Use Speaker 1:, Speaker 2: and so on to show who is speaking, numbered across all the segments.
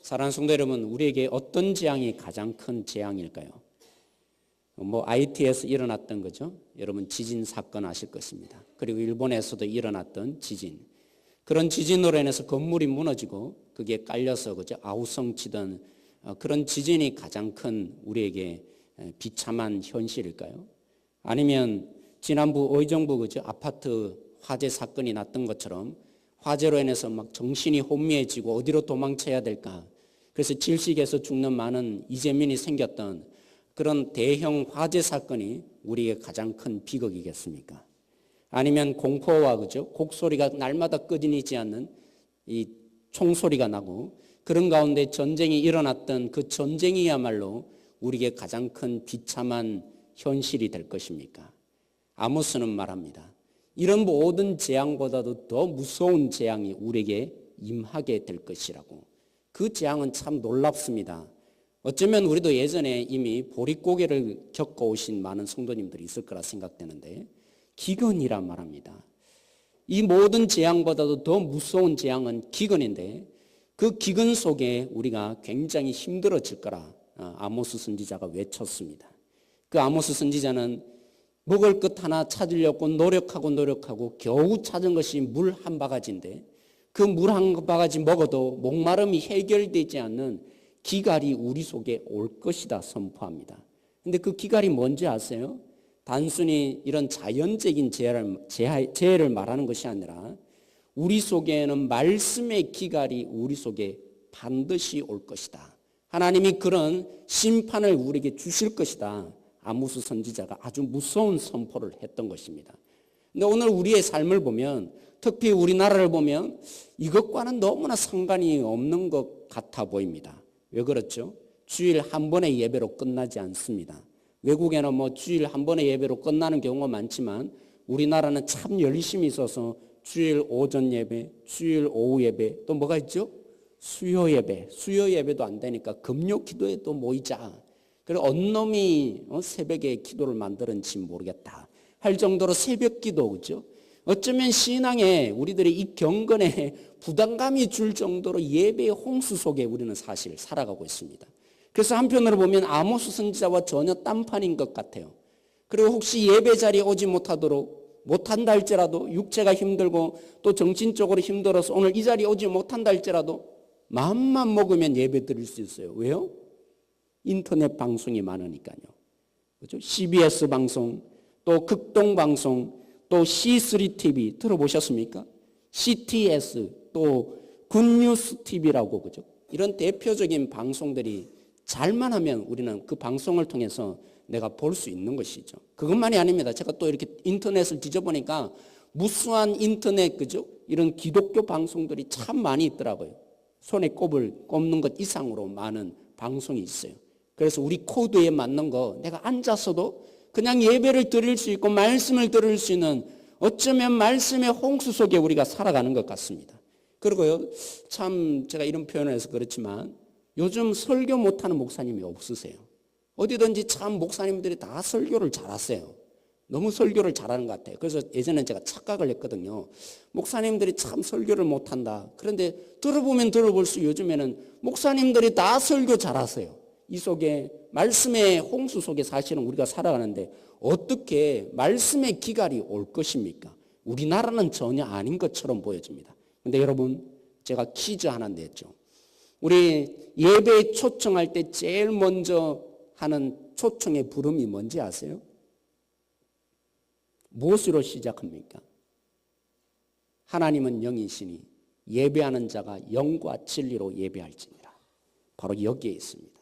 Speaker 1: 사랑하는 성도 여러분, 우리에게 어떤 재앙이 가장 큰 재앙일까요? IT에서 일어났던 거죠. 여러분 지진 사건 아실 것입니다. 그리고 일본에서도 일어났던 지진. 그런 지진으로 인해서 건물이 무너지고 그게 깔려서 그죠? 아우성 치던 그런 지진이 가장 큰 우리에게 비참한 현실일까요? 아니면 지난부 의정부 그죠? 아파트 화재 사건이 났던 것처럼 화재로 인해서 막 정신이 혼미해지고 어디로 도망쳐야 될까? 그래서 질식에서 죽는 많은 이재민이 생겼던 그런 대형 화재 사건이 우리의 가장 큰 비극이겠습니까? 아니면 공포와 그죠? 곡소리가 날마다 끊이지 않는 이 총소리가 나고 그런 가운데 전쟁이 일어났던 그 전쟁이야말로 우리에게 가장 큰 비참한 현실이 될 것입니까? 아모스는 말합니다. 이런 모든 재앙보다도 더 무서운 재앙이 우리에게 임하게 될 것이라고. 그 재앙은 참 놀랍습니다. 어쩌면 우리도 예전에 이미 보릿고개를 겪어오신 많은 성도님들이 있을 거라 생각되는데 기근이란 말합니다. 이 모든 재앙보다도 더 무서운 재앙은 기근인데 그 기근 속에 우리가 굉장히 힘들어질 거라 아모스 선지자가 외쳤습니다. 그 아모스 선지자는 먹을 것 하나 찾으려고 노력하고 겨우 찾은 것이 물 한 바가지인데 그 물 한 바가지 먹어도 목마름이 해결되지 않는 기갈이 우리 속에 올 것이다 선포합니다. 그런데 그 기갈이 뭔지 아세요? 단순히 이런 자연적인 재해를 말하는 것이 아니라 우리 속에는 말씀의 기갈이 우리 속에 반드시 올 것이다. 하나님이 그런 심판을 우리에게 주실 것이다. 아모스 선지자가 아주 무서운 선포를 했던 것입니다. 근데 오늘 우리의 삶을 보면 특히 우리나라를 보면 이것과는 너무나 상관이 없는 것 같아 보입니다. 왜 그렇죠? 주일 한 번의 예배로 끝나지 않습니다. 외국에는 주일 한 번의 예배로 끝나는 경우가 많지만 우리나라는 참 열심히 있어서 주일 오전 예배, 주일 오후 예배, 또 뭐가 있죠? 수요 예배. 수요 예배도 안 되니까 금요 기도에 또 모이자. 그리고 어느 놈이 새벽에 기도를 만들었는지 모르겠다 할 정도로 새벽 기도, 그죠? 어쩌면 신앙에 우리들의 이 경건에 부담감이 줄 정도로 예배의 홍수 속에 우리는 사실 살아가고 있습니다. 그래서 한편으로 보면 아모스 선지자와 전혀 딴판인 것 같아요. 그리고 혹시 예배 자리에 오지 못한다 할지라도 육체가 힘들고 또 정신적으로 힘들어서 오늘 이 자리에 오지 못한다 할지라도 마음만 먹으면 예배 드릴 수 있어요. 왜요? 인터넷 방송이 많으니까요. 그렇죠? CBS 방송, 또 극동 방송, 또 C3TV 들어보셨습니까? CTS, 또 굿뉴스 TV라고 그죠? 이런 대표적인 방송들이 잘만 하면 우리는 그 방송을 통해서 내가 볼 수 있는 것이죠. 그것만이 아닙니다. 제가 또 이렇게 인터넷을 뒤져보니까 무수한 인터넷 그죠? 이런 기독교 방송들이 참 많이 있더라고요. 손에 꼽는 것 이상으로 많은 방송이 있어요. 그래서 우리 코드에 맞는 거 내가 앉아서도 그냥 예배를 드릴 수 있고 말씀을 들을 수 있는 어쩌면 말씀의 홍수 속에 우리가 살아가는 것 같습니다. 그리고요, 참 제가 이런 표현을 해서 그렇지만 요즘 설교 못하는 목사님이 없으세요. 어디든지 참 목사님들이 다 설교를 잘하세요. 너무 설교를 잘하는 것 같아요. 그래서 예전에 제가 착각을 했거든요. 목사님들이 참 설교를 못한다. 그런데 들어보면 들어볼수록 요즘에는 목사님들이 다 설교 잘하세요. 이 속에 말씀의 홍수 속에 사실은 우리가 살아가는데 어떻게 말씀의 기갈이 올 것입니까? 우리나라는 전혀 아닌 것처럼 보여집니다. 그런데 여러분, 제가 퀴즈 하나 냈죠. 우리 예배에 초청할 때 제일 먼저 하는 초청의 부름이 뭔지 아세요? 무엇으로 시작합니까? 하나님은 영이시니 예배하는 자가 영과 진리로 예배할지니라. 바로 여기에 있습니다.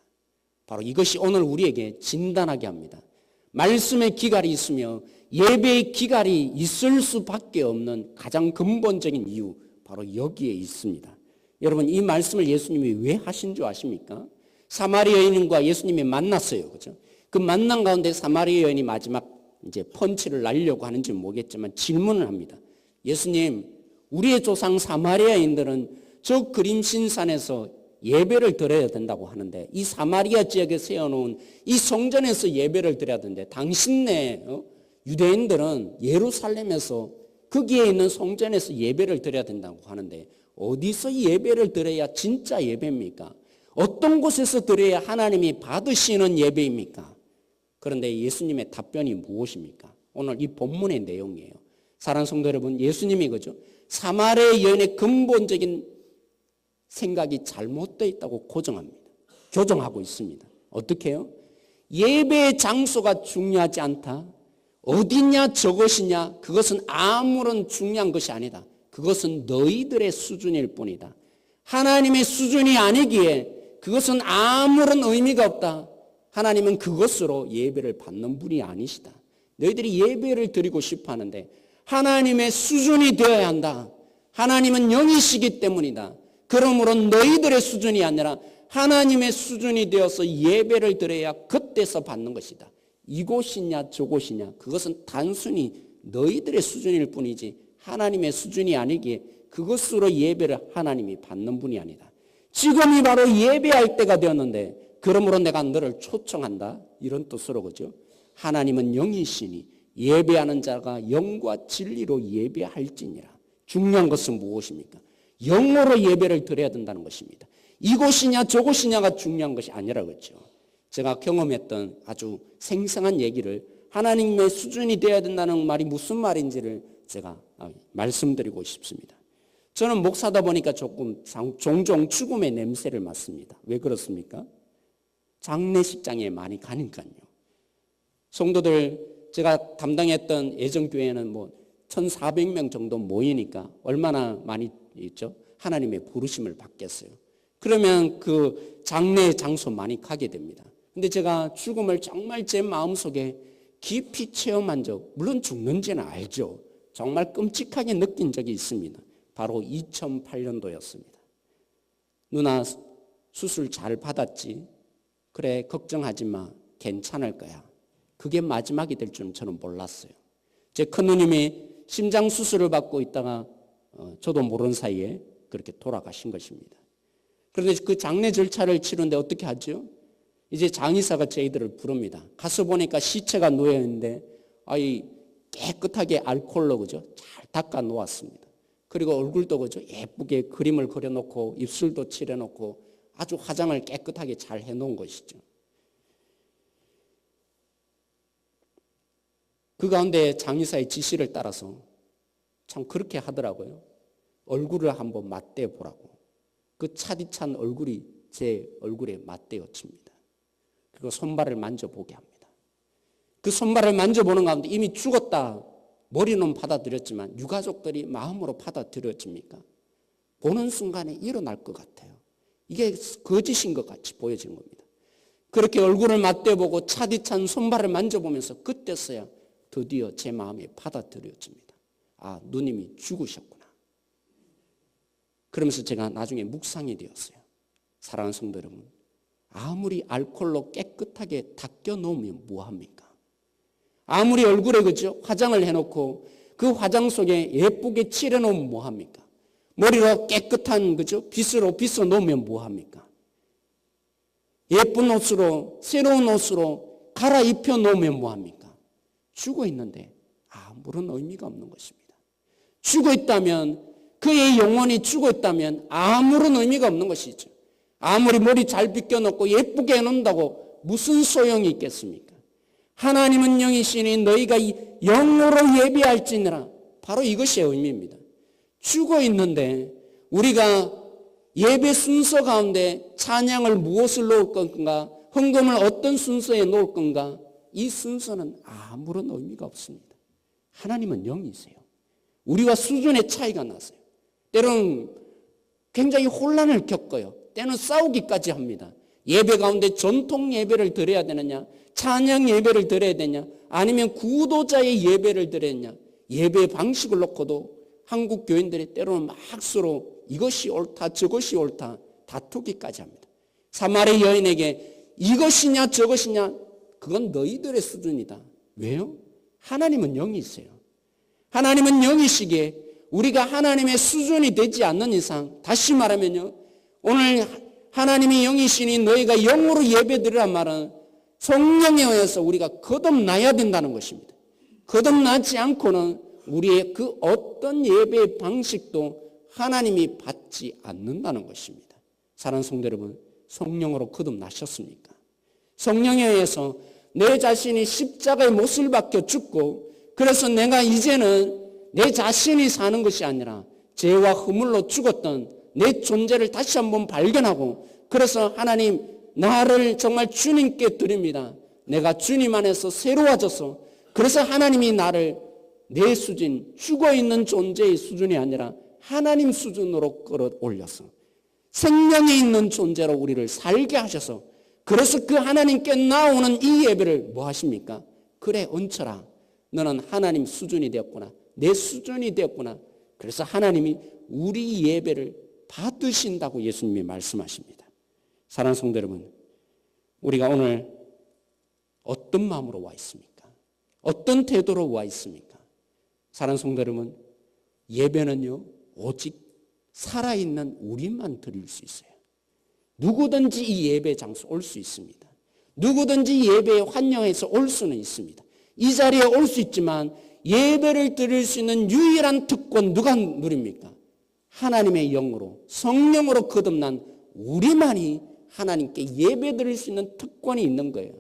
Speaker 1: 바로 이것이 오늘 우리에게 진단하게 합니다. 말씀의 기갈이 있으며 예배의 기갈이 있을 수밖에 없는 가장 근본적인 이유, 바로 여기에 있습니다. 여러분, 이 말씀을 예수님이 왜 하신 줄 아십니까? 사마리아 여인과 예수님이 만났어요. 그죠? 그 만난 가운데 사마리아 여인이 마지막 이제 펀치를 날려고 하는지 모르겠지만 질문을 합니다. 예수님, 우리의 조상 사마리아인들은 저 그림신산에서 예배를 드려야 된다고 하는데 이 사마리아 지역에 세워놓은 이 성전에서 예배를 드려야 되는데 당신네 유대인들은 예루살렘에서 거기에 있는 성전에서 예배를 드려야 된다고 하는데 어디서 예배를 드려야 진짜 예배입니까? 어떤 곳에서 드려야 하나님이 받으시는 예배입니까? 그런데 예수님의 답변이 무엇입니까? 오늘 이 본문의 내용이에요. 사랑하는 성도 여러분, 예수님이 그죠? 사마리아 여인의 근본적인 생각이 잘못되어 있다고 고정합니다. 교정하고 있습니다. 어떻게 해요? 예배의 장소가 중요하지 않다. 어디냐 저것이냐 그것은 아무런 중요한 것이 아니다. 그것은 너희들의 수준일 뿐이다. 하나님의 수준이 아니기에 그것은 아무런 의미가 없다. 하나님은 그것으로 예배를 받는 분이 아니시다. 너희들이 예배를 드리고 싶어 하는데 하나님의 수준이 되어야 한다. 하나님은 영이시기 때문이다. 그러므로 너희들의 수준이 아니라 하나님의 수준이 되어서 예배를 드려야 그때서 받는 것이다. 이곳이냐 저곳이냐 그것은 단순히 너희들의 수준일 뿐이지 하나님의 수준이 아니기에 그것으로 예배를 하나님이 받는 분이 아니다. 지금이 바로 예배할 때가 되었는데 그러므로 내가 너를 초청한다. 이런 뜻으로 그죠? 하나님은 영이시니 예배하는 자가 영과 진리로 예배할지니라. 중요한 것은 무엇입니까? 영으로 예배를 드려야 된다는 것입니다. 이곳이냐 저곳이냐가 중요한 것이 아니라 그렇죠. 제가 경험했던 아주 생생한 얘기를 하나님의 수준이 되어야 된다는 말이 무슨 말인지를 제가 말씀드리고 싶습니다. 저는 목사다 보니까 종종 죽음의 냄새를 맡습니다. 왜 그렇습니까? 장례식장에 많이 가니까요. 성도들 제가 담당했던 예정교회는 1,400명 정도 모이니까 얼마나 많이 있죠? 하나님의 부르심을 받겠어요. 그러면 그 장례 장소 많이 가게 됩니다. 근데 제가 죽음을 정말 제 마음속에 깊이 체험한 적, 물론 죽는지는 알죠. 정말 끔찍하게 느낀 적이 있습니다. 바로 2008년도였습니다. 누나 수술 잘 받았지? 그래, 걱정하지 마. 괜찮을 거야. 그게 마지막이 될 줄은 저는 몰랐어요. 제 큰누님이 심장 수술을 받고 있다가 저도 모르는 사이에 그렇게 돌아가신 것입니다. 그런데 그 장례 절차를 치르는데 어떻게 하죠? 이제 장의사가 저희들을 부릅니다. 가서 보니까 시체가 놓여있는데 깨끗하게 알코올로 그죠? 잘 닦아 놓았습니다. 그리고 얼굴도 그죠? 예쁘게 그림을 그려놓고 입술도 칠해놓고 아주 화장을 깨끗하게 잘 해놓은 것이죠. 그 가운데 장의사의 지시를 따라서 참 그렇게 하더라고요. 얼굴을 한번 맞대 보라고. 그 차디찬 얼굴이 제 얼굴에 맞대어칩니다. 그리고 손발을 만져보게 합니다. 그 손발을 만져보는 가운데 이미 죽었다. 머리는 받아들였지만 유가족들이 마음으로 받아들여집니까? 보는 순간에 일어날 것 같아요. 이게 거짓인 것 같이 보여지는 겁니다. 그렇게 얼굴을 맞대보고 차디찬 손발을 만져보면서 그때서야 드디어 제 마음에 받아들여집니다. 아, 누님이 죽으셨구나. 그러면서 제가 나중에 묵상이 되었어요. 사랑하는 성도 여러분, 아무리 알코올로 깨끗하게 닦여 놓으면 뭐합니까? 아무리 얼굴에 그죠? 화장을 해놓고 그 화장 속에 예쁘게 칠해놓으면 뭐합니까? 머리로 깨끗한 그죠? 빗으로 빗어 놓으면 뭐합니까? 예쁜 옷으로 새로운 옷으로 갈아입혀 놓으면 뭐합니까? 죽어 있는데 아무런 의미가 없는 것입니다. 죽어 있다면 그의 영혼이 죽어 있다면 아무런 의미가 없는 것이죠. 아무리 머리 잘 빗겨놓고 예쁘게 해놓는다고 무슨 소용이 있겠습니까? 하나님은 영이시니 너희가 영으로 예배할지니라. 바로 이것이 의미입니다. 죽어 있는데 우리가 예배 순서 가운데 찬양을 무엇을 놓을 건가? 헌금을 어떤 순서에 놓을 건가? 이 순서는 아무런 의미가 없습니다. 하나님은 영이세요. 우리와 수준의 차이가 나세요. 때로는 굉장히 혼란을 겪어요. 때는 싸우기까지 합니다. 예배 가운데 전통 예배를 드려야 되느냐, 찬양 예배를 드려야 되냐, 아니면 구도자의 예배를 드려야 되냐. 예배 방식을 놓고도 한국 교인들이 때로는 막 서로 이것이 옳다 저것이 옳다 다투기까지 합니다. 사마리아 여인에게 이것이냐 저것이냐 그건 너희들의 수준이다. 왜요? 하나님은 영이세요. 하나님은 영이시기에 우리가 하나님의 수준이 되지 않는 이상, 다시 말하면요, 오늘 하나님이 영이시니 너희가 영으로 예배드리란 말은 성령에 의해서 우리가 거듭나야 된다는 것입니다. 거듭나지 않고는 우리의 그 어떤 예배 방식도 하나님이 받지 않는다는 것입니다. 사랑하는 성도 여러분, 성령으로 거듭나셨습니까? 성령에 의해서 내 자신이 십자가의 못을 박혀 죽고 그래서 내가 이제는 내 자신이 사는 것이 아니라 죄와 허물로 죽었던 내 존재를 다시 한번 발견하고 그래서 하나님 나를 정말 주님께 드립니다. 내가 주님 안에서 새로워져서 그래서 하나님이 나를 내 수준, 죽어있는 존재의 수준이 아니라 하나님 수준으로 끌어올려서 생명이 있는 존재로 우리를 살게 하셔서 그래서 그 하나님께 나오는 이 예배를 뭐 하십니까? 그래 얹혀라. 너는 하나님 수준이 되었구나. 내 수준이 되었구나. 그래서 하나님이 우리 예배를 받으신다고 예수님이 말씀하십니다. 사랑하는 성도 여러분, 우리가 오늘 어떤 마음으로 와 있습니까? 어떤 태도로 와 있습니까? 사랑하는 성도 여러분, 예배는요 오직 살아있는 우리만 드릴 수 있어요. 누구든지 이 예배 장소 올 수 있습니다. 누구든지 예배에 환영해서 올 수는 있습니다. 이 자리에 올 수 있지만 예배를 드릴 수 있는 유일한 특권 누가 누립니까? 하나님의 영으로 성령으로 거듭난 우리만이 하나님께 예배 드릴 수 있는 특권이 있는 거예요.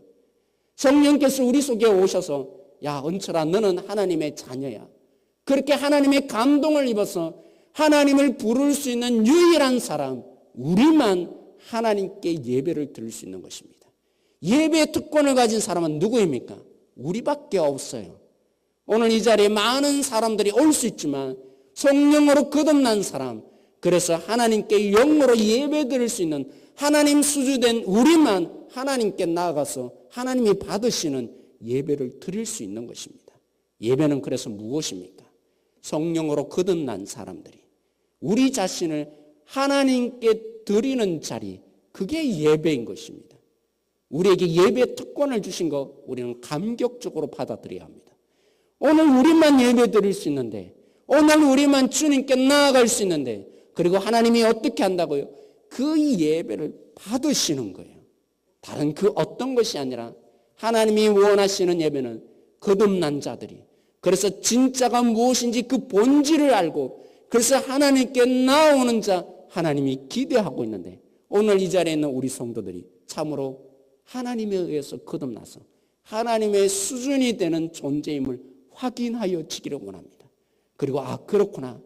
Speaker 1: 성령께서 우리 속에 오셔서 야 은철아 너는 하나님의 자녀야. 그렇게 하나님의 감동을 입어서 하나님을 부를 수 있는 유일한 사람 우리만 하나님께 예배를 드릴 수 있는 것입니다. 예배의 특권을 가진 사람은 누구입니까? 우리밖에 없어요. 오늘 이 자리에 많은 사람들이 올 수 있지만 성령으로 거듭난 사람 그래서 하나님께 영으로 예배 드릴 수 있는 하나님 수주된 우리만 하나님께 나아가서 하나님이 받으시는 예배를 드릴 수 있는 것입니다. 예배는 그래서 무엇입니까? 성령으로 거듭난 사람들이 우리 자신을 하나님께 드리는 자리 그게 예배인 것입니다. 우리에게 예배 특권을 주신 거 우리는 감격적으로 받아들여야 합니다. 오늘 우리만 예배 드릴 수 있는데 오늘 우리만 주님께 나아갈 수 있는데 그리고 하나님이 어떻게 한다고요? 그 예배를 받으시는 거예요. 다른 그 어떤 것이 아니라 하나님이 원하시는 예배는 거듭난 자들이 그래서 진짜가 무엇인지 그 본질을 알고 그래서 하나님께 나오는 자 하나님이 기대하고 있는데 오늘 이 자리에 있는 우리 성도들이 참으로 하나님에 의해서 거듭나서 하나님의 수준이 되는 존재임을 확인하여 지기를 원합니다. 그리고 그렇구나.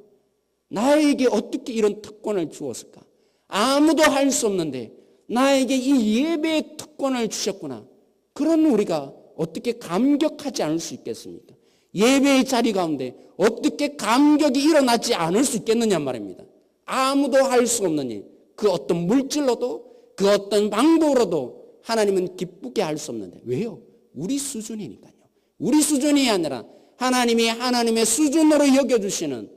Speaker 1: 나에게 어떻게 이런 특권을 주었을까? 아무도 할 수 없는데 나에게 이 예배의 특권을 주셨구나. 그런 우리가 어떻게 감격하지 않을 수 있겠습니까? 예배의 자리 가운데 어떻게 감격이 일어나지 않을 수 있겠느냐 말입니다. 아무도 할 수 없는 일, 그 어떤 물질로도 그 어떤 방법으로도 하나님은 기쁘게 할 수 없는데 왜요? 우리 수준이니까요. 우리 수준이 아니라 하나님이 하나님의 수준으로 여겨주시는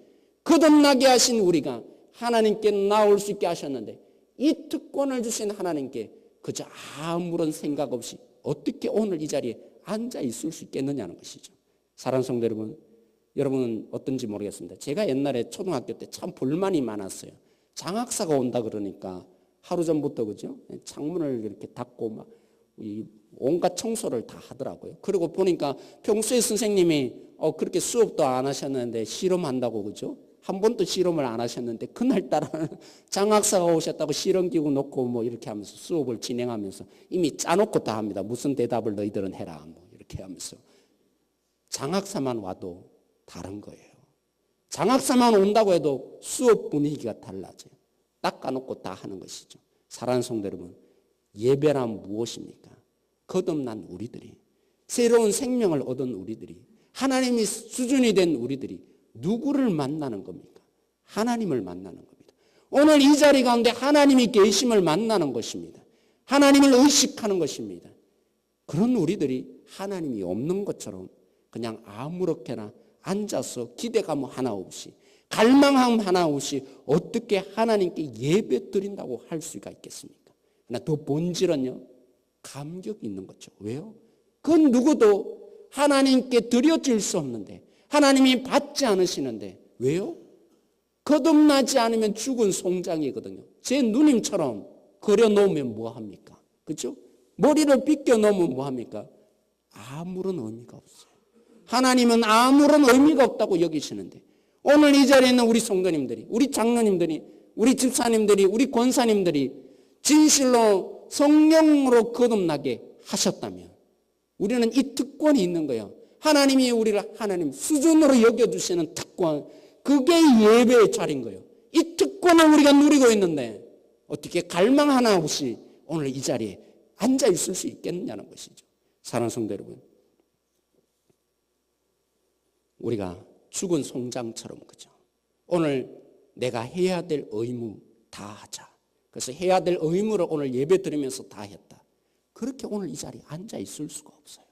Speaker 1: 거듭나게 하신 우리가 하나님께 나올 수 있게 하셨는데 이 특권을 주신 하나님께 그저 아무런 생각 없이 어떻게 오늘 이 자리에 앉아 있을 수 있겠느냐는 것이죠. 사랑하는 성도 여러분, 여러분은 어떤지 모르겠습니다. 제가 옛날에 초등학교 때 참 불만이 많았어요. 장학사가 온다 그러니까 하루 전부터 그죠? 창문을 이렇게 닫고 막 온갖 청소를 다 하더라고요. 그리고 보니까 평소에 선생님이 그렇게 수업도 안 하셨는데 실험한다고 그죠? 한 번도 실험을 안 하셨는데 그날따라는 장학사가 오셨다고 실험기구 놓고 뭐 이렇게 하면서 수업을 진행하면서 이미 짜놓고 다 합니다. 무슨 대답을 너희들은 해라 뭐 이렇게 하면서 장학사만 와도 다른 거예요. 장학사만 온다고 해도 수업 분위기가 달라져요. 닦아놓고 다 하는 것이죠. 사랑하는 성도 여러분, 예배란 무엇입니까? 거듭난 우리들이, 새로운 생명을 얻은 우리들이, 하나님이 수준이 된 우리들이 누구를 만나는 겁니까? 하나님을 만나는 겁니다. 오늘 이 자리 가운데 하나님이 계심을 만나는 것입니다. 하나님을 의식하는 것입니다. 그런 우리들이 하나님이 없는 것처럼 그냥 아무렇게나 앉아서 기대감 하나 없이 갈망함 하나 없이 어떻게 하나님께 예배 드린다고 할 수가 있겠습니까? 그러나 더 본질은요, 감격이 있는 거죠. 왜요? 그건 누구도 하나님께 드려질 수 없는데 하나님이 받지 않으시는데 왜요? 거듭나지 않으면 죽은 송장이거든요. 제 누님처럼 그려놓으면 뭐합니까? 그렇죠? 머리를 빗겨놓으면 뭐합니까? 아무런 의미가 없어요. 하나님은 아무런 의미가 없다고 여기시는데 오늘 이 자리에 있는 우리 성도님들이, 우리 장로님들이, 우리 집사님들이, 우리 권사님들이 진실로 성령으로 거듭나게 하셨다면 우리는 이 특권이 있는 거예요. 하나님이 우리를 하나님 수준으로 여겨주시는 특권, 그게 예배의 자리인 거예요. 이 특권을 우리가 누리고 있는데 어떻게 갈망 하나 없이 오늘 이 자리에 앉아 있을 수 있겠느냐는 것이죠. 사랑하는 성도 여러분, 우리가 죽은 송장처럼, 그죠? 오늘 내가 해야 될 의무 다 하자. 그래서 해야 될 의무를 오늘 예배 드리면서 다 했다. 그렇게 오늘 이 자리에 앉아 있을 수가 없어요.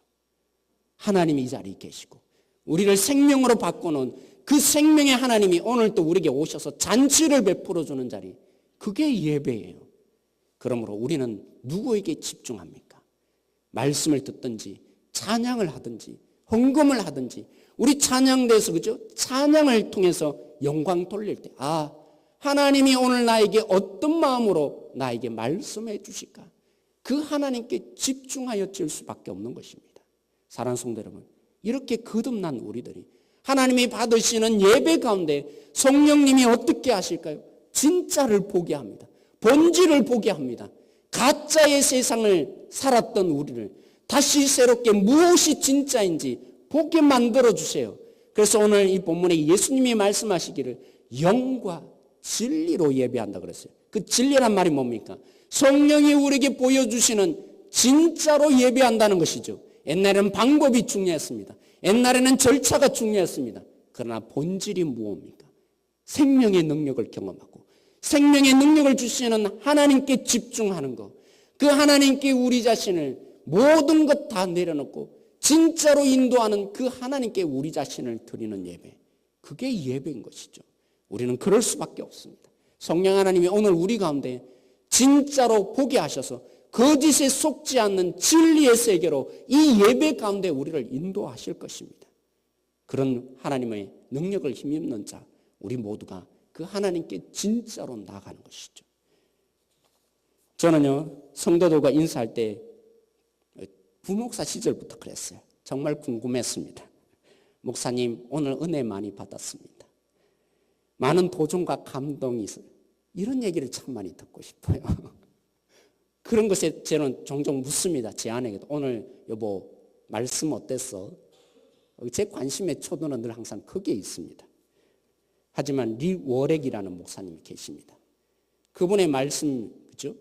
Speaker 1: 하나님이 이 자리에 계시고 우리를 생명으로 바꾸는 그 생명의 하나님이 오늘 또 우리에게 오셔서 잔치를 베풀어 주는 자리, 그게 예배예요. 그러므로 우리는 누구에게 집중합니까? 말씀을 듣든지 찬양을 하든지 헌금을 하든지, 우리 찬양대에서, 그죠? 찬양을 통해서 영광 돌릴 때, 아, 하나님이 오늘 나에게 어떤 마음으로 나에게 말씀해 주실까? 그 하나님께 집중하여 질 수밖에 없는 것입니다. 사랑하는 성도 여러분, 이렇게 거듭난 우리들이 하나님이 받으시는 예배 가운데 성령님이 어떻게 하실까요? 진짜를 보게 합니다. 본질을 보게 합니다. 가짜의 세상을 살았던 우리를 다시 새롭게 무엇이 진짜인지 보게 만들어 주세요. 그래서 오늘 이 본문에 예수님이 말씀하시기를 영과 진리로 예배한다 그랬어요. 그 진리란 말이 뭡니까? 성령이 우리에게 보여주시는 진짜로 예배한다는 것이죠. 옛날에는 방법이 중요했습니다. 옛날에는 절차가 중요했습니다. 그러나 본질이 무엇입니까? 생명의 능력을 경험하고 생명의 능력을 주시는 하나님께 집중하는 것, 그 하나님께 우리 자신을 모든 것 다 내려놓고 진짜로 인도하는 그 하나님께 우리 자신을 드리는 예배, 그게 예배인 것이죠. 우리는 그럴 수밖에 없습니다. 성령 하나님이 오늘 우리 가운데 진짜로 보게 하셔서 거짓에 속지 않는 진리의 세계로 이 예배 가운데 우리를 인도하실 것입니다. 그런 하나님의 능력을 힘입는 자, 우리 모두가 그 하나님께 진짜로 나아가는 것이죠. 저는요, 성도들과 인사할 때 부목사 시절부터 그랬어요. 정말 궁금했습니다. 목사님, 오늘 은혜 많이 받았습니다. 많은 도전과 감동이 있어요. 이런 얘기를 참 많이 듣고 싶어요. 그런 것에 저는 종종 묻습니다. 제 아내에게도. 오늘 여보, 말씀 어땠어? 제 관심의 초도는 늘 항상 크게 있습니다. 하지만 리 워렉이라는 목사님이 계십니다. 그분의 말씀, 그죠?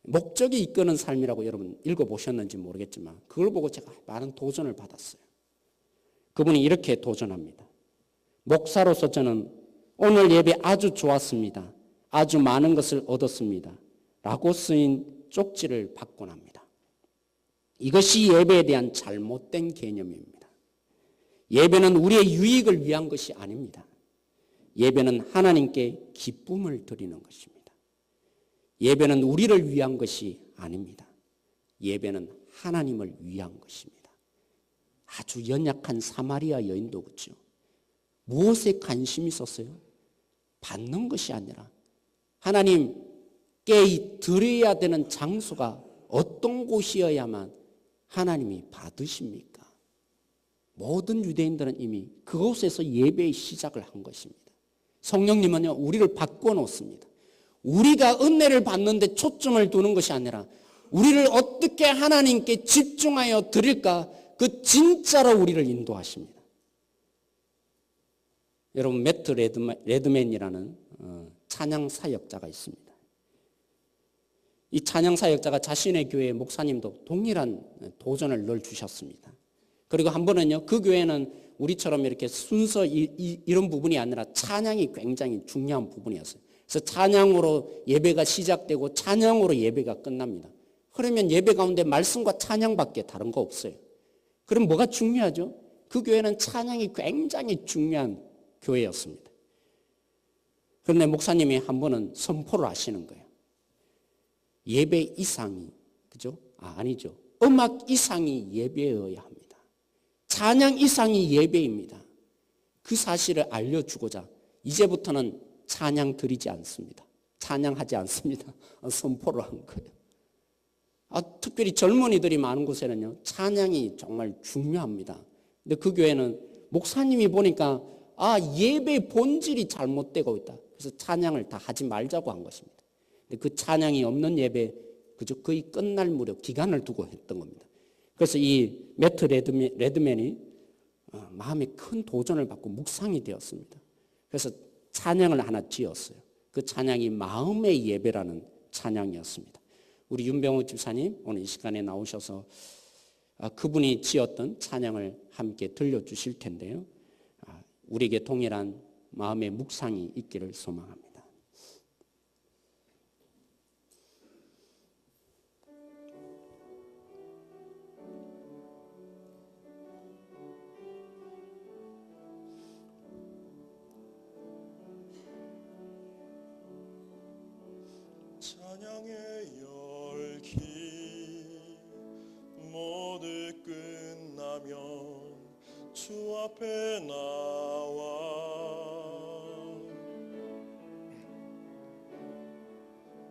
Speaker 1: 목적이 이끄는 삶이라고 여러분 읽어보셨는지 모르겠지만 그걸 보고 제가 많은 도전을 받았어요. 그분이 이렇게 도전합니다. 목사로서 저는 오늘 예배 아주 좋았습니다. 아주 많은 것을 얻었습니다. 라고 쓰인 쪽지를 받곤 합니다. 이것이 예배에 대한 잘못된 개념입니다. 예배는 우리의 유익을 위한 것이 아닙니다. 예배는 하나님께 기쁨을 드리는 것입니다. 예배는 우리를 위한 것이 아닙니다. 예배는 하나님을 위한 것입니다. 아주 연약한 사마리아 여인도 그렇죠. 무엇에 관심이 있었어요? 받는 것이 아니라 하나님께 드려야 되는 장소가 어떤 곳이어야만 하나님이 받으십니까? 모든 유대인들은 이미 그곳에서 예배의 시작을 한 것입니다. 성령님은요, 우리를 바꿔놓습니다. 우리가 은혜를 받는데 초점을 두는 것이 아니라 우리를 어떻게 하나님께 집중하여 드릴까, 그 진짜로 우리를 인도하십니다. 여러분, 매트 레드맨이라는 찬양 사역자가 있습니다. 이 찬양 사역자가 자신의 교회 목사님도 동일한 도전을 늘 주셨습니다. 그리고 한 번은요, 그 교회는 우리처럼 이렇게 순서 이런 부분이 아니라 찬양이 굉장히 중요한 부분이었어요. 그래서 찬양으로 예배가 시작되고 찬양으로 예배가 끝납니다. 그러면 예배 가운데 말씀과 찬양밖에 다른 거 없어요. 그럼 뭐가 중요하죠? 그 교회는 찬양이 굉장히 중요한 교회였습니다. 그런데 목사님이 한 번은 선포를 하시는 거예요. 예배 이상이, 그죠? 아니죠. 음악 이상이 예배여야 합니다. 찬양 이상이 예배입니다. 그 사실을 알려주고자 이제부터는 찬양 드리지 않습니다. 찬양하지 않습니다. 선포를 한 거예요. 특별히 젊은이들이 많은 곳에는요, 찬양이 정말 중요합니다. 근데 그 교회는 목사님이 보니까 예배의 본질이 잘못되고 있다. 그래서 찬양을 다 하지 말자고 한 것입니다. 근데 그 찬양이 없는 예배 그저 거의 끝날 무렵 기간을 두고 했던 겁니다. 그래서 이 매트 레드맨이 마음에 큰 도전을 받고 묵상이 되었습니다. 그래서 찬양을 하나 지었어요. 그 찬양이 마음의 예배라는 찬양이었습니다. 우리 윤병호 집사님 오늘 이 시간에 나오셔서 그분이 지었던 찬양을 함께 들려주실 텐데요. 우리에게 동일한 마음의 묵상이 있기를 소망합니다.
Speaker 2: 찬양의 열기 모두 끝나면 주 앞에 나와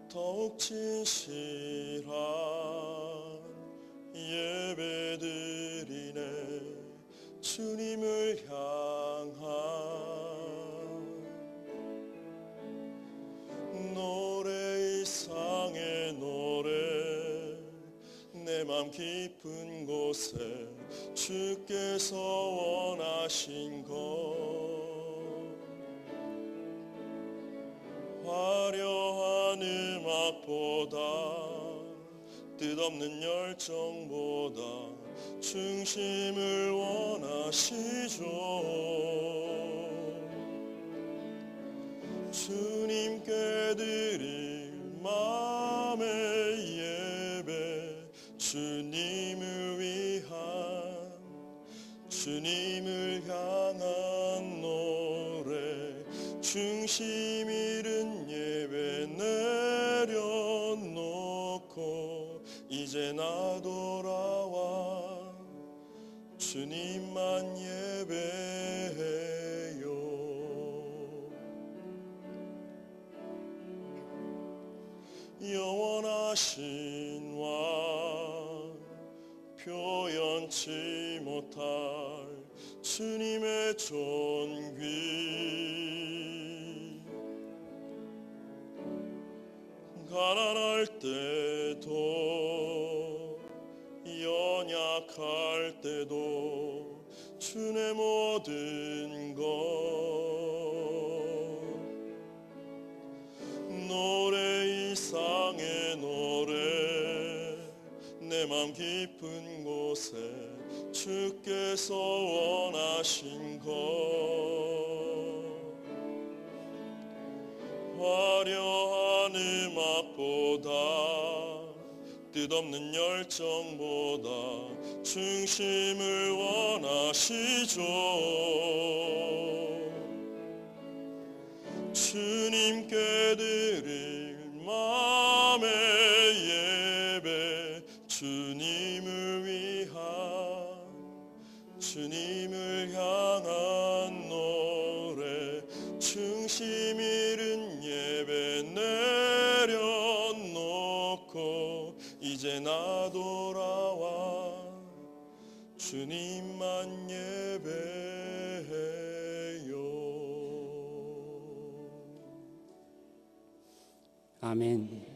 Speaker 2: 더욱 진실한 예배 드리네 주님을 향한 노래 이상의 노래 내 맘 깊은 곳에 주께서 원하신 것 화려한 음악보다 뜻없는 열정보다 중심을 원하시죠. 주님께 드릴 마음의 예배 주님을 위한 주님을 향한 노래 중심 잃은 예배 내려놓고 이제 나 돌아와 주님만 예배해요. 영원하신 왕 표현치 못할 주님의 존귀 가난할 때도 연약할 때도 주의 모든 것 노래 이상의 노래 내 맘 깊은 곳에 주께서 원하신 것 화려한 음악보다 뜻없는 열정보다 중심을 원하시죠. 주님께 드릴 마음의 예배 주님을 위한 주님을 향한 노래 중심 잃은 예배 내려놓고 이제 나 돌아와 주님만 예배해요.
Speaker 1: 아멘.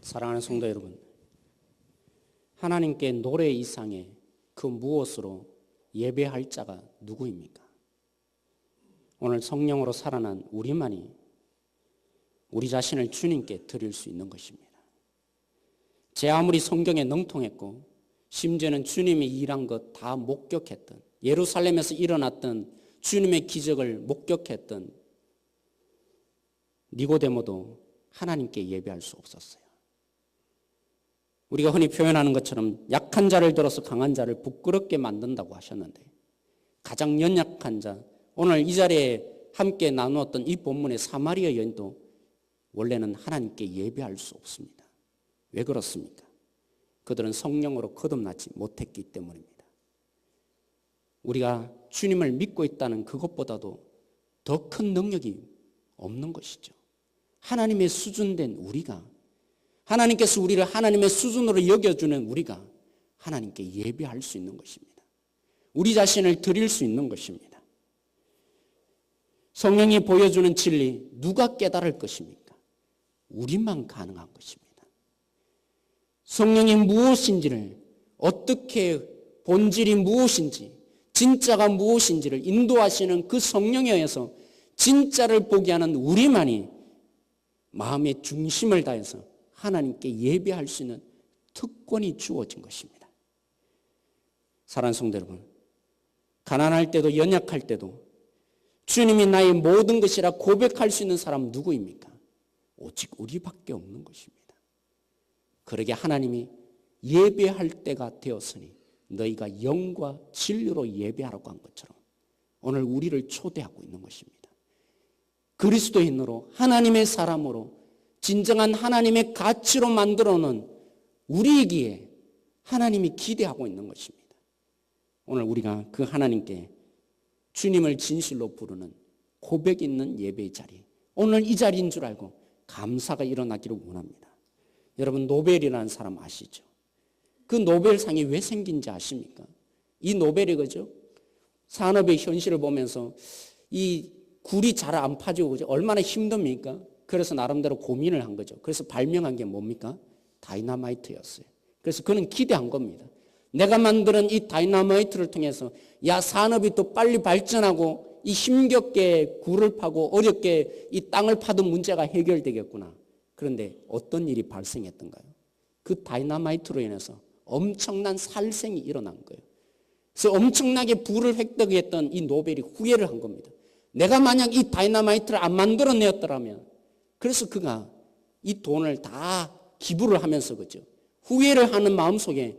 Speaker 1: 사랑하는 성도 여러분, 하나님께 노래 이상의 그 무엇으로 예배할 자가 누구입니까? 오늘 성령으로 살아난 우리만이 우리 자신을 주님께 드릴 수 있는 것입니다. 제 아무리 성경에 능통했고 심지어는 주님이 일한 것 다 목격했던 예루살렘에서 일어났던 주님의 기적을 목격했던 니고데모도 하나님께 예배할 수 없었어요. 우리가 흔히 표현하는 것처럼 약한 자를 들어서 강한 자를 부끄럽게 만든다고 하셨는데 가장 연약한 자, 오늘 이 자리에 함께 나누었던 이 본문의 사마리아 여인도 원래는 하나님께 예배할 수 없습니다. 왜 그렇습니까? 그들은 성령으로 거듭나지 못했기 때문입니다. 우리가 주님을 믿고 있다는 그것보다도 더 큰 능력이 없는 것이죠. 하나님의 수준된 우리가, 하나님께서 우리를 하나님의 수준으로 여겨주는 우리가 하나님께 예배할 수 있는 것입니다. 우리 자신을 드릴 수 있는 것입니다. 성령이 보여주는 진리 누가 깨달을 것입니까? 우리만 가능한 것입니다. 성령이 무엇인지를, 어떻게 본질이 무엇인지, 진짜가 무엇인지를 인도하시는 그 성령에 의해서 진짜를 보게 하는 우리만이 마음의 중심을 다해서 하나님께 예배할 수 있는 특권이 주어진 것입니다. 사랑하는 성도 여러분, 가난할 때도 연약할 때도 주님이 나의 모든 것이라 고백할 수 있는 사람은 누구입니까? 오직 우리밖에 없는 것입니다. 그러게 하나님이 예배할 때가 되었으니 너희가 영과 진리로 예배하라고 한 것처럼 오늘 우리를 초대하고 있는 것입니다. 그리스도인으로 하나님의 사람으로 진정한 하나님의 가치로 만들어 놓은 우리이기에 하나님이 기대하고 있는 것입니다. 오늘 우리가 그 하나님께 주님을 진실로 부르는 고백 있는 예배의 자리, 오늘 이 자리인 줄 알고 감사가 일어나기를 원합니다. 여러분, 노벨이라는 사람 아시죠? 그 노벨상이 왜 생긴지 아십니까? 이 노벨이 그죠? 산업의 현실을 보면서 이 굴이 잘 안 파지고 그죠? 얼마나 힘듭니까? 그래서 나름대로 고민을 한 거죠. 그래서 발명한 게 뭡니까? 다이너마이트였어요. 그래서 그는 기대한 겁니다. 내가 만드는 이 다이너마이트를 통해서 야, 산업이 또 빨리 발전하고 이 힘겹게 굴을 파고 어렵게 이 땅을 파던 문제가 해결되겠구나. 그런데 어떤 일이 발생했던가요? 그 다이너마이트로 인해서 엄청난 살생이 일어난 거예요. 그래서 엄청나게 부를 획득했던 이 노벨이 후회를 한 겁니다. 내가 만약 이 다이너마이트를 안 만들어내었더라면, 그래서 그가 이 돈을 다 기부를 하면서 그죠? 후회를 하는 마음속에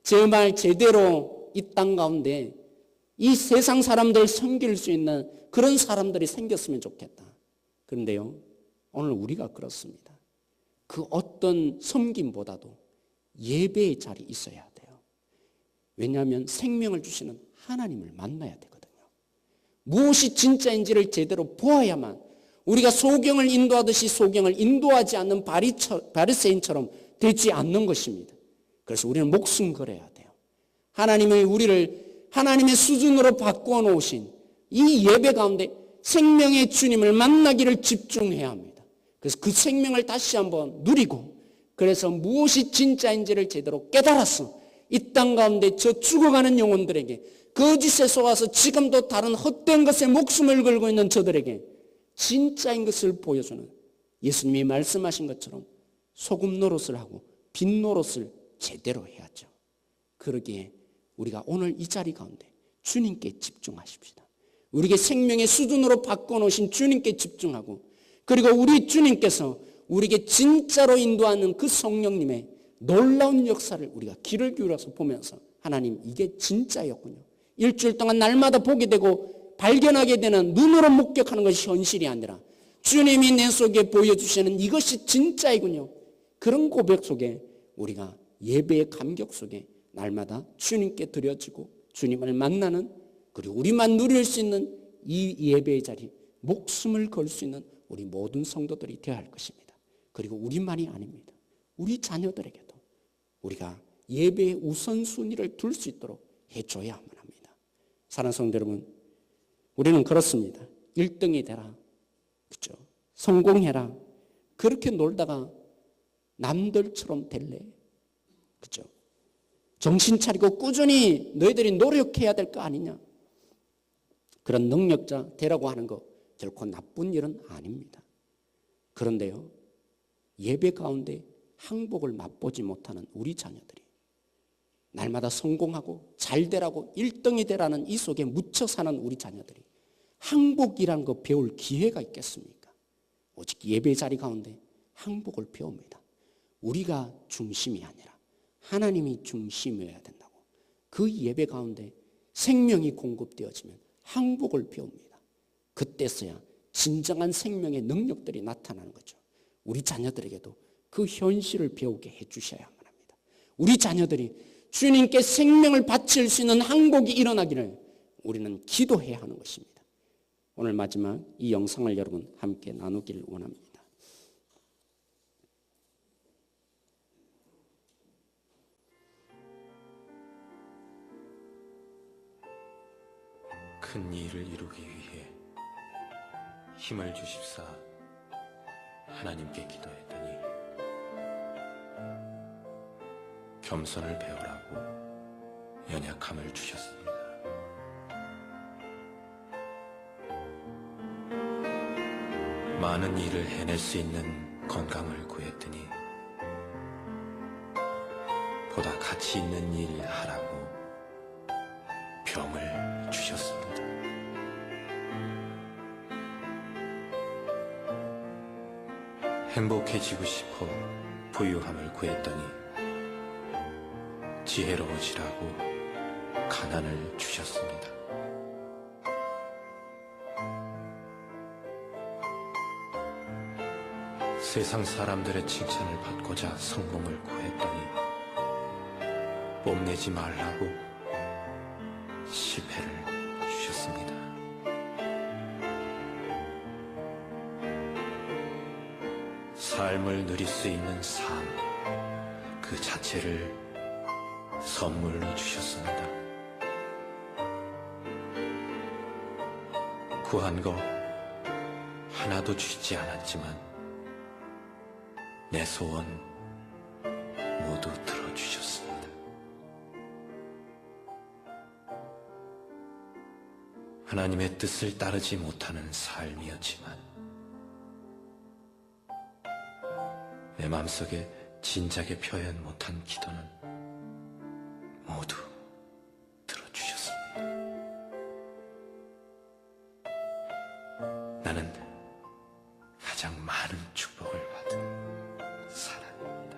Speaker 1: 정말 제대로 이 땅 가운데 이 세상 사람들 섬길 수 있는 그런 사람들이 생겼으면 좋겠다. 그런데요, 오늘 우리가 그렇습니다. 그 어떤 섬김보다도 예배의 자리에 있어야 돼요. 왜냐하면 생명을 주시는 하나님을 만나야 되거든요. 무엇이 진짜인지를 제대로 보아야만 우리가 소경을 인도하듯이 소경을 인도하지 않는 바리새인처럼 되지 않는 것입니다. 그래서 우리는 목숨 걸어야 돼요. 하나님의 우리를 하나님의 수준으로 바꾸어 놓으신 이 예배 가운데 생명의 주님을 만나기를 집중해야 합니다. 그래서 그 생명을 다시 한번 누리고, 그래서 무엇이 진짜인지를 제대로 깨달아서 이 땅 가운데 저 죽어가는 영혼들에게, 거짓에 속아서 지금도 다른 헛된 것에 목숨을 걸고 있는 저들에게 진짜인 것을 보여주는, 예수님이 말씀하신 것처럼 소금 노릇을 하고 빛 노릇을 제대로 해야죠. 그러기에 우리가 오늘 이 자리 가운데 주님께 집중하십시다. 우리에게 생명의 수준으로 바꿔놓으신 주님께 집중하고, 그리고 우리 주님께서 우리에게 진짜로 인도하는 그 성령님의 놀라운 역사를 우리가 귀를 기울여서 보면서, 하나님, 이게 진짜였군요. 일주일 동안 날마다 보게 되고 발견하게 되는, 눈으로 목격하는 것이 현실이 아니라 주님이 내 속에 보여주시는 이것이 진짜이군요. 그런 고백 속에 우리가 예배의 감격 속에 날마다 주님께 드려지고 주님을 만나는, 그리고 우리만 누릴 수 있는 이 예배의 자리, 목숨을 걸 수 있는 우리 모든 성도들이 되어야 할 것입니다. 그리고 우리만이 아닙니다. 우리 자녀들에게도 우리가 예배의 우선순위를 둘 수 있도록 해줘야만 합니다. 사랑하는 성도 여러분, 우리는 그렇습니다. 1등이 되라, 그렇죠? 성공해라. 그렇게 놀다가 남들처럼 될래? 그렇죠? 정신 차리고 꾸준히 너희들이 노력해야 될 거 아니냐? 그런 능력자 되라고 하는 거 결코 나쁜 일은 아닙니다. 그런데요, 예배 가운데 항복을 맛보지 못하는 우리 자녀들이 날마다 성공하고 잘 되라고 1등이 되라는 이 속에 묻혀 사는 우리 자녀들이 항복이라는 거 배울 기회가 있겠습니까? 오직 예배 자리 가운데 항복을 배웁니다. 우리가 중심이 아니라 하나님이 중심이어야 된다고. 그 예배 가운데 생명이 공급되어지면 항복을 배웁니다. 그때서야 진정한 생명의 능력들이 나타나는 거죠. 우리 자녀들에게도 그 현실을 배우게 해주셔야만 합니다. 우리 자녀들이 주님께 생명을 바칠 수 있는 항복이 일어나기를 우리는 기도해야 하는 것입니다. 오늘 마지막 이 영상을 여러분 함께 나누기를 원합니다.
Speaker 3: 큰 일을 이루기 위해 힘을 주십사 하나님께 기도했더니 겸손을 배우라고 연약함을 주셨습니다. 많은 일을 해낼 수 있는 건강을 구했더니 보다 가치 있는 일 하라고 병을 주셨습니다. 행복해지고 싶어 부유함을 구했더니 지혜로워지라고 가난을 주셨습니다. 세상 사람들의 칭찬을 받고자 성공을 구했더니 뽐내지 말라고 실패를 주셨습니다. 삶을 누릴 수 있는 삶 그 자체를 선물로 주셨습니다. 구한 거 하나도 주지 않았지만 내 소원 모두 들어주셨습니다. 하나님의 뜻을 따르지 못하는 삶이었지만 내 마음속에 진작에 표현 못한 기도는 모두 들어주셨습니다. 나는 가장 많은 축복을 받은 사람입니다.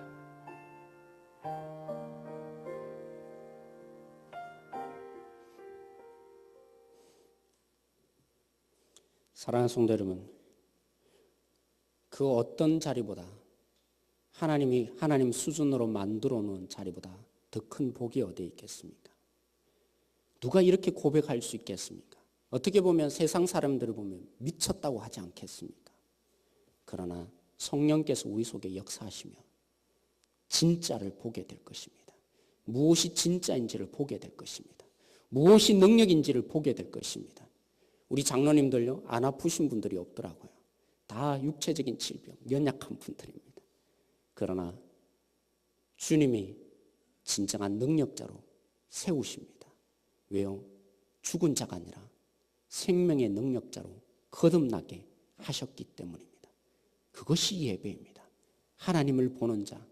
Speaker 1: 사랑하는 성도 여러분, 그 어떤 자리보다 하나님이 하나님 수준으로 만들어 놓은 자리보다 더 큰 복이 어디에 있겠습니까? 누가 이렇게 고백할 수 있겠습니까? 어떻게 보면 세상 사람들을 보면 미쳤다고 하지 않겠습니까? 그러나 성령께서 우리 속에 역사하시며 진짜를 보게 될 것입니다. 무엇이 진짜인지를 보게 될 것입니다. 무엇이 능력인지를 보게 될 것입니다. 우리 장로님들요, 안 아프신 분들이 없더라고요. 다 육체적인 질병, 연약한 분들입니다. 그러나 주님이 진정한 능력자로 세우십니다. 왜요? 죽은 자가 아니라 생명의 능력자로 거듭나게 하셨기 때문입니다. 그것이 예배입니다. 하나님을 보는 자.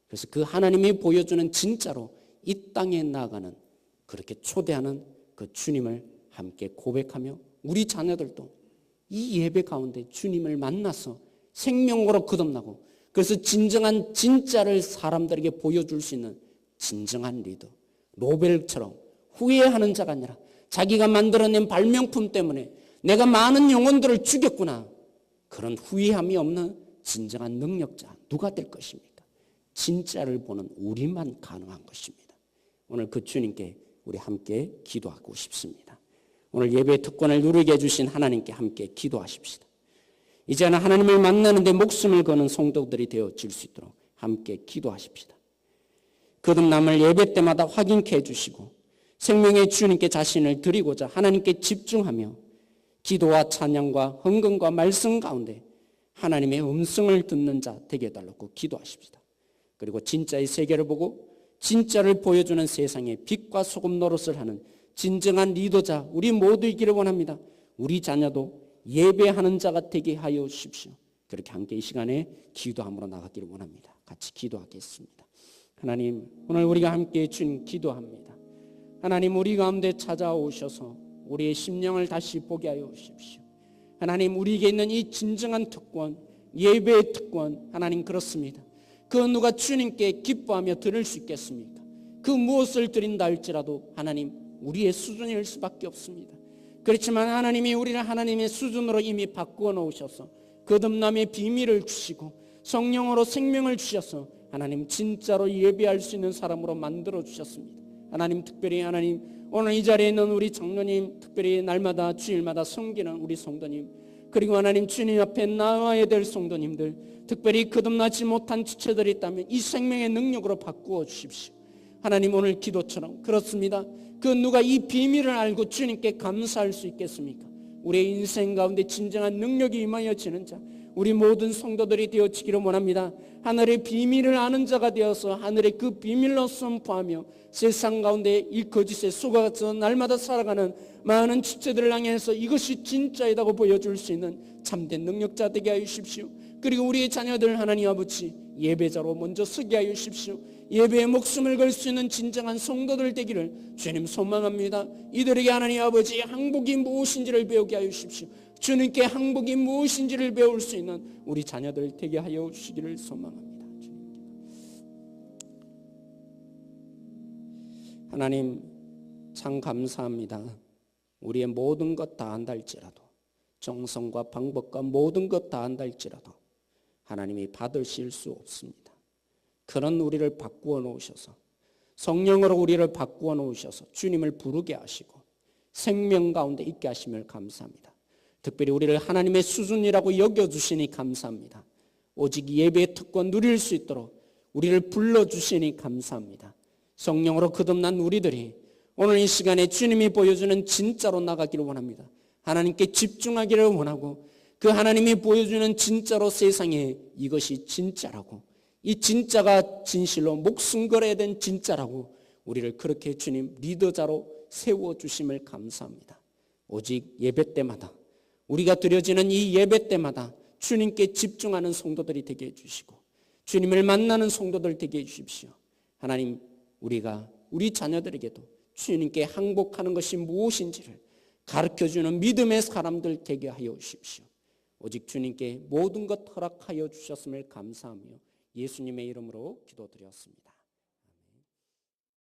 Speaker 1: 그래서 그 하나님이 보여주는 진짜로 이 땅에 나아가는 그렇게 초대하는 그 주님을 함께 고백하며 우리 자녀들도 이 예배 가운데 주님을 만나서 생명으로 거듭나고 그래서 진정한 진짜를 사람들에게 보여줄 수 있는 진정한 리더, 노벨처럼 후회하는 자가 아니라 자기가 만들어낸 발명품 때문에 내가 많은 영혼들을 죽였구나. 그런 후회함이 없는 진정한 능력자 누가 될 것입니까? 진짜를 보는 우리만 가능한 것입니다. 오늘 그 주님께 우리 함께 기도하고 싶습니다. 오늘 예배의 특권을 누리게 해주신 하나님께 함께 기도하십시다. 이제는 하나님을 만나는데 목숨을 거는 성도들이 되어질 수 있도록 함께 기도하십시다. 거듭남을 예배 때마다 확인케 해주시고 생명의 주님께 자신을 드리고자 하나님께 집중하며 기도와 찬양과 헌금과 말씀 가운데 하나님의 음성을 듣는 자 되게 해달라고 기도하십시다. 그리고 진짜의 세계를 보고 진짜를 보여주는 세상의 빛과 소금 노릇을 하는 진정한 리더자 우리 모두이기를 원합니다. 우리 자녀도 예배하는 자가 되게 하여 주십시오. 그렇게 함께 이 시간에 기도함으로 나가기를 원합니다. 같이 기도하겠습니다. 하나님, 오늘 우리가 함께 주님 기도합니다. 하나님, 우리 가운데 찾아오셔서 우리의 심령을 다시 보게 하여 주십시오. 하나님, 우리에게 있는 이 진정한 특권, 예배의 특권, 하나님 그렇습니다. 그 누가 주님께 기뻐하며 드릴 수 있겠습니까? 그 무엇을 드린다 할지라도 하나님 우리의 수준일 수밖에 없습니다. 그렇지만 하나님이 우리를 하나님의 수준으로 이미 바꾸어 놓으셔서 거듭남의 비밀을 주시고 성령으로 생명을 주셔서 하나님 진짜로 예배할 수 있는 사람으로 만들어 주셨습니다. 하나님 특별히 하나님 오늘 이 자리에 있는 우리 장로님, 특별히 날마다 주일마다 섬기는 우리 성도님, 그리고 하나님 주님 앞에 나와야 될 성도님들, 특별히 거듭나지 못한 지체들이 있다면 이 생명의 능력으로 바꾸어 주십시오. 하나님 오늘 기도처럼 그렇습니다. 그 누가 이 비밀을 알고 주님께 감사할 수 있겠습니까? 우리의 인생 가운데 진정한 능력이 임하여지는 자, 우리 모든 성도들이 되어지기를 원합니다. 하늘의 비밀을 아는 자가 되어서 하늘의 그 비밀로 선포하며 세상 가운데 이 거짓에 속아서 날마다 살아가는 많은 주체들을 향해서 이것이 진짜이라고 보여줄 수 있는 참된 능력자 되게 하여 주십시오. 그리고 우리의 자녀들 하나님 아버지 예배자로 먼저 서게 하여 주십시오. 예배에 목숨을 걸 수 있는 진정한 성도들 되기를 주님 소망합니다. 이들에게 하나님 아버지 항복이 무엇인지를 배우게 하여 주십시오. 주님께 항복이 무엇인지를 배울 수 있는 우리 자녀들 되게 하여 주시기를 소망합니다. 하나님 참 감사합니다. 우리의 모든 것 다 안다 할지라도 정성과 방법과 모든 것 다 안다 할지라도 하나님이 받으실 수 없습니다. 그런 우리를 바꾸어 놓으셔서 성령으로 우리를 바꾸어 놓으셔서 주님을 부르게 하시고 생명 가운데 있게 하심을 감사합니다. 특별히 우리를 하나님의 수준이라고 여겨주시니 감사합니다. 오직 예배의 특권 누릴 수 있도록 우리를 불러주시니 감사합니다. 성령으로 거듭난 우리들이 오늘 이 시간에 주님이 보여주는 진짜로 나가기를 원합니다. 하나님께 집중하기를 원하고 그 하나님이 보여주는 진짜로 세상에 이것이 진짜라고 이 진짜가 진실로 목숨 걸어야 된 진짜라고 우리를 그렇게 주님 리더자로 세워주심을 감사합니다. 오직 예배 때마다 우리가 드려지는 이 예배 때마다 주님께 집중하는 성도들이 되게 해주시고 주님을 만나는 성도들 되게 해주십시오. 하나님 우리가 우리 자녀들에게도 주님께 항복하는 것이 무엇인지를 가르쳐주는 믿음의 사람들 되게 하여 주십시오. 오직 주님께 모든 것 허락하여 주셨음을 감사하며 예수님의 이름으로 기도드렸습니다.